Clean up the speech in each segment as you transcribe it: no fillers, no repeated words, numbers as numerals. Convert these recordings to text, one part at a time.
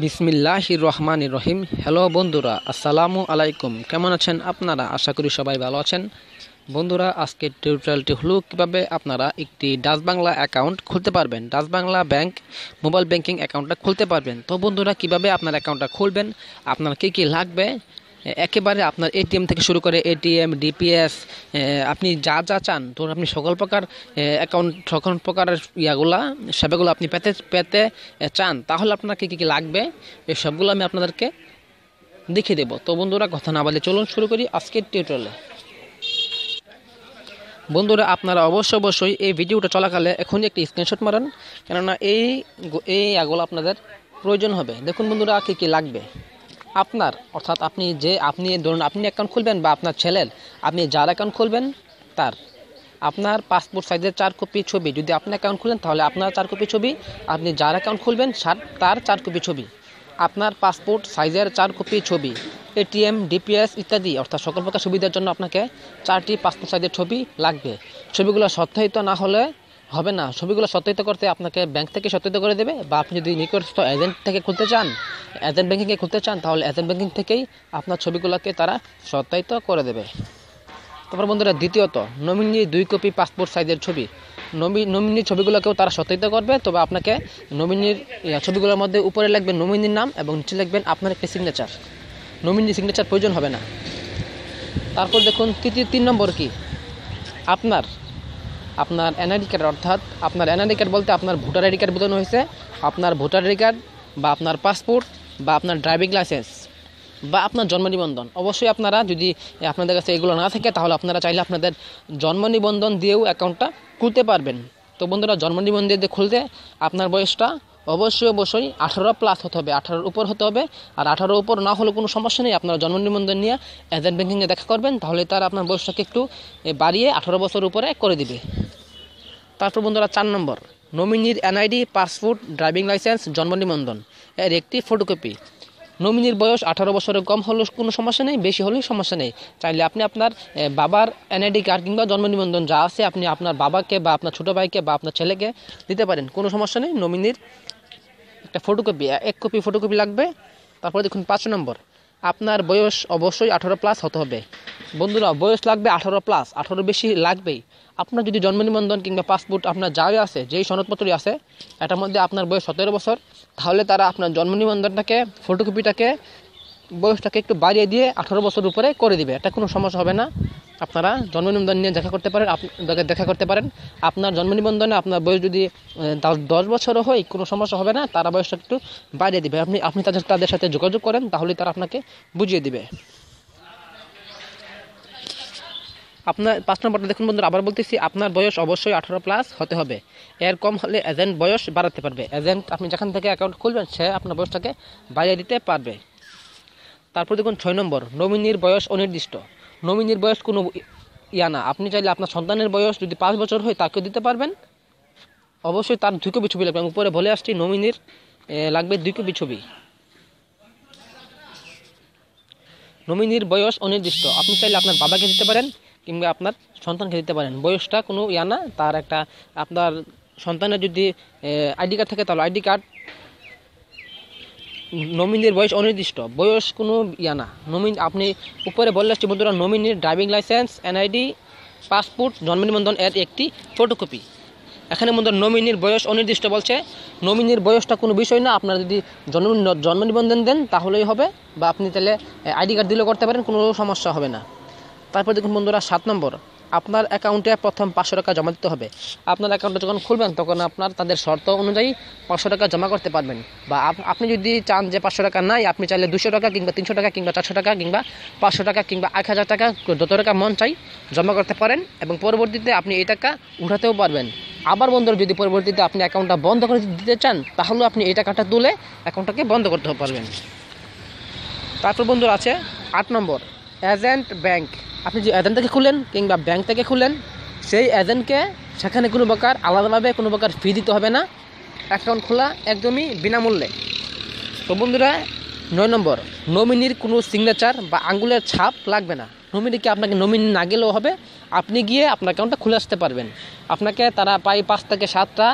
বিসমিল্লাহির রহমানির রহিম। হ্যালো বন্ধুরা, আসসালামু আলাইকুম। কেমন আছেন আপনারা? আশা করি সবাই ভালো আছেন। বন্ধুরা, আজকের টিউটোরিয়ালটি হলো কীভাবে আপনারা একটি ডাচ বাংলা অ্যাকাউন্ট খুলতে পারবেন, Dutch Bangla bank mobile banking অ্যাকাউন্টটা খুলতে পারবেন। তো বন্ধুরা, কিভাবে আপনার অ্যাকাউন্টটা খুলবেন, আপনার কী লাগবে, একেবারে আপনার এটিএম থেকে শুরু করে এটিএম, ডিপিএস, আপনি যা যা চান, তো আপনি সকল প্রকার অ্যাকাউন্ট, সকল প্রকারের সেবাগুলো আপনি পেতে চান, তাহলে আপনার কী কী লাগবে এই সবগুলো আমি আপনাদেরকে দেখিয়ে দেবো। তো বন্ধুরা, কথা না বলে চলুন শুরু করি আজকের টিউটোরিয়ালে। বন্ধুরা, আপনারা অবশ্যই এই ভিডিওটা চলাকালে এখনই একটি স্ক্রিনশট মারেন, কেননা এই এগুলো আপনাদের প্রয়োজন হবে। দেখুন বন্ধুরা, কী লাগবে আপনার, অর্থাৎ আপনি ধরুন আপনি অ্যাকাউন্ট খুলবেন, বা আপনার ছেলের, আপনি যার অ্যাকাউন্ট খুলবেন আপনার পাসপোর্ট সাইজের 4 কপি ছবি। যদি আপনি অ্যাকাউন্ট খুলেন তাহলে আপনার 4 কপি ছবি, আপনি যার অ্যাকাউন্ট খুলবেন তার 4 কপি ছবি, আপনার পাসপোর্ট সাইজের 4 কপি ছবি, এটিএম, ডিপিএস ইত্যাদি, অর্থাৎ সকল প্রকার সুবিধার জন্য আপনাকে 4টি পাসপোর্ট সাইজের ছবি লাগবে। ছবিগুলো সত্যায়িত না হলে হবে না। ছবিগুলো সত্যায়িত করতে আপনাকে ব্যাংক থেকে সত্যায়িত করে দেবে, বা আপনি যদি নিকটস্থ এজেন্ট থেকে খুলতে চান, এজেন্ট ব্যাংকিংয়ে খুলতে চান, তাহলে এজেন্ট ব্যাংকিং থেকেই আপনার ছবিগুলোকে তারা সত্যায়িত করে দেবে। তারপর বন্ধুরা, দ্বিতীয়ত, নমিনির 2 কপি পাসপোর্ট সাইজের ছবি। নমিনির ছবিগুলোকেও তারা সত্যায়িত করবে, তবে আপনাকে নমিনির ছবিগুলোর মধ্যে উপরে লিখবে নমিনির নাম এবং নিচে লিখবেন আপনার একটি সিগনেচার। নমিনির সিগনেচার প্রয়োজন হবে না। তারপর দেখুন 3 নম্বর কি, আপনার এনআইডি কার্ড, অর্থাৎ আপনার এনআইডি কার্ড বলতে আপনার ভোটার আইডি কার্ড বোঝানো হয়েছে। আপনার ভোটার আইডি কার্ড বা আপনার পাসপোর্ট বা আপনার ড্রাইভিং লাইসেন্স বা আপনার জন্ম নিবন্ধন। অবশ্যই আপনারা যদি আপনাদের কাছে এগুলো না থাকে, তাহলে আপনারা চাইলে আপনাদের জন্ম নিবন্ধন দিয়েও অ্যাকাউন্টটা খুলতে পারবেন। তো বন্ধুরা, জন্ম নিবন্ধন দিয়ে খুলতে আপনার বয়সটা অবশ্যই 18+ হতে হবে, 18-র উপর হতে হবে। আর 18-র উপর না হলে কোনো সমস্যা নেই, আপনারা জন্ম নিবন্ধন নিয়ে এজেন্ট ব্যাংকিংয়ে দেখা করবেন, তাহলে তারা আপনার বয়সটাকে একটু বাড়িয়ে 18 বছর উপরে করে দিবে। তারপর বন্ধুরা, 4 নম্বর, নমিনির এনআইডি, পাসপোর্ট, ড্রাইভিং লাইসেন্স, জন্ম নিবন্ধন এর একটি ফটোকপি। নমিনির বয়স 18 বছরের কম হলেও কোনো সমস্যা নেই, বেশি হলেও সমস্যা নেই। চাইলে আপনি আপনার বাবার এনআইডি কার্ড কিংবা জন্ম নিবন্ধন যা আছে, আপনি আপনার বাবাকে বা আপনার ছোটো ভাইকে বা আপনার ছেলেকে দিতে পারেন, কোনো সমস্যা নেই। নমিনির একটা ফটোকপি, 1 কপি ফটোকপি লাগবে। তারপরে দেখুন 5 নম্বর, আপনার বয়স অবশ্যই 18+ হতে হবে। বন্ধুরা, বয়স লাগবে 18+, 18 বেশি লাগবেই। আপনার যদি জন্ম নিবন্ধন কিংবা পাসপোর্ট আপনার যাই আছে, যেই সনদপত্রই আছে, এটার মধ্যে আপনার বয়স 17 বছর, তাহলে তারা আপনার জন্ম নিবন্ধনটাকে, ফটোকপিটাকে, বয়সটাকে একটু বাড়িয়ে দিয়ে 18 বছর উপরে করে দিবে। এটা কোনো সমস্যা হবে না। আপনারা জন্ম নিবন্ধন নিয়ে দেখা করতে পারেন। আপনার জন্ম নিবন্ধনে আপনার বয়স যদি 10 বছরও হয়, কোনো সমস্যা হবে না, তারা বয়সটা একটু বাড়িয়ে দিবে। আপনি তাদের সাথে যোগাযোগ করেন, তাহলে তারা আপনাকে বুঝিয়ে দিবে। আপনার 5 নম্বরটা দেখুন বন্ধুরা, আবার বলতেছি, আপনার বয়স অবশ্যই 18+ হতে হবে। এর কম হলে এজেন্ট বয়স বাড়াতে পারবে। এজেন্ট, আপনি যেখান থেকে অ্যাকাউন্ট খুলবেন, সে আপনার বয়সটাকে বাড়িয়ে দিতে পারবে। তারপর দেখুন 6 নম্বর, নমিনির বয়স অনির্দিষ্ট। নমিনির বয়স কোনো না, আপনি চাইলে আপনার সন্তানের বয়স যদি 5 বছর হয়, তাকেও দিতে পারবেন। অবশ্যই তার 2 কপি ছবি লাগবে। আমি উপরে বলে আসছি, নমিনির লাগবে 2 কপি ছবি। নমিনির বয়স অনির্দিষ্ট, আপনি চাইলে আপনার বাবাকে দিতে পারেন কিংবা আপনার সন্তানকে দিতে পারেন। বয়সটা কোনো না, তার একটা, আপনার সন্তানের যদি আইডি কার্ড থাকে, তাহলে আইডি কার্ড। নমিনির বয়স অনির্দিষ্ট, বয়স কোনো না। আপনি উপরে বলে আসছি বন্ধুরা, নমিনির ড্রাইভিং লাইসেন্স, এনআইডি, পাসপোর্ট, জন্ম নিবন্ধন এর একটি ফটোকপি। এখানে বন্ধুরা নমিনির বয়স অনির্দিষ্ট বলছে। নমিনির বয়সটা কোনো বিষয় না, আপনারা যদি জন্ম নিবন্ধন দেন তাহলেই হবে, বা আপনি তাহলে আইডি কার্ড দিলেও করতে পারেন, কোনো সমস্যা হবে না। তারপর দেখুন বন্ধুরা, 7 নম্বর, আপনার অ্যাকাউন্টে প্রথম 500 টাকা জমা দিতে হবে। আপনার অ্যাকাউন্টে যখন খুলবেন, তখন তাদের শর্ত অনুযায়ী 500 টাকা জমা করতে পারবেন। বা আপনি যদি চান যে 500 টাকা নাই, আপনি চাইলে 200 টাকা কিংবা 300 টাকা কিংবা 400 টাকা কিংবা 500 টাকা কিংবা 1000 টাকা, যত টাকা মন চাই জমা করতে পারেন, এবং পরবর্তীতে আপনি এই টাকা উঠাতেও পারবেন। আবার বন্ধুরা, যদি পরবর্তীতে আপনি অ্যাকাউন্টটা বন্ধ করে দিতে চান, তাহলে আপনি এই টাকাটা তুলে অ্যাকাউন্টটাকে বন্ধ করতে পারবেন। তারপর বন্ধুরা আছে 8 নম্বর, এজেন্ট ব্যাংক। আপনি যে এজেন্ট থেকে খুলেন কিংবা ব্যাংক থেকে খুলেন, সেই এজেন্টকে সেখানে কোনো প্রকার আলাদাভাবে কোনো প্রকার ফি দিতে হবে না। অ্যাকাউন্ট খোলা একদমই বিনামূল্যে। তো বন্ধুরা, 9 নম্বর, নমিনির কোনো সিগনেচার বা আঙ্গুলের ছাপ লাগবে না। নমিনিকে আপনাকে নমিনি না গেলেও হবে, আপনি গিয়ে আপনার অ্যাকাউন্টটা খুলে আসতে পারবেন। আপনাকে তারা প্রায় 5 থেকে 7টা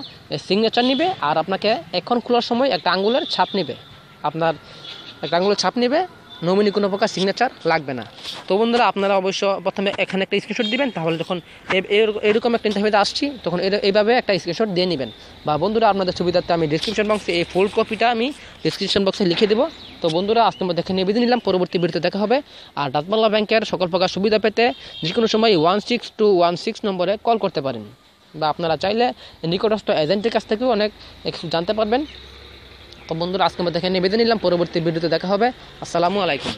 সিগনেচার নেবে, আর আপনাকে অ্যাকাউন্ট খোলার সময় একটা আঙ্গুলের ছাপ নেবে। আপনার একটা আঙুলের ছাপ নেবে, নমিনি কোনো প্রকার সিগনেচার লাগবে না। তো বন্ধুরা আপনারা অবশ্য প্রথমে এখানে একটা স্ক্রিনশট দিবেন, তাহলে যখন এরকম একটা ইন্টারভিউতে আসছি তখন এইভাবে একটা স্ক্রিনশট দিয়ে নেবেন। বা বন্ধুরা আপনাদের সুবিধার্থে আমি ডিসক্রিপশন বক্সে এই ফুল কপিটা আমি ডিসক্রিপশন বক্সে লিখে দেবো। তো বন্ধুরা আজকের মধ্যে দেখে নিয়ে বিদায় নিলাম, পরবর্তী ভিডিওতে দেখা হবে। আর ডাচ বাংলা ব্যাংকের সকল প্রকার সুবিধা পেতে যে কোনো সময় 16216 নম্বরে কল করতে পারেন, বা আপনারা চাইলে নিকটস্থ এজেন্টের কাছ থেকেও অনেক কিছু জানতে পারবেন। তো বন্ধুরা আজকে আমরা দেখে নিয়ে বিদায় নিলাম, পরবর্তী ভিডিওতে দেখা হবে। আসসালামু আলাইকুম।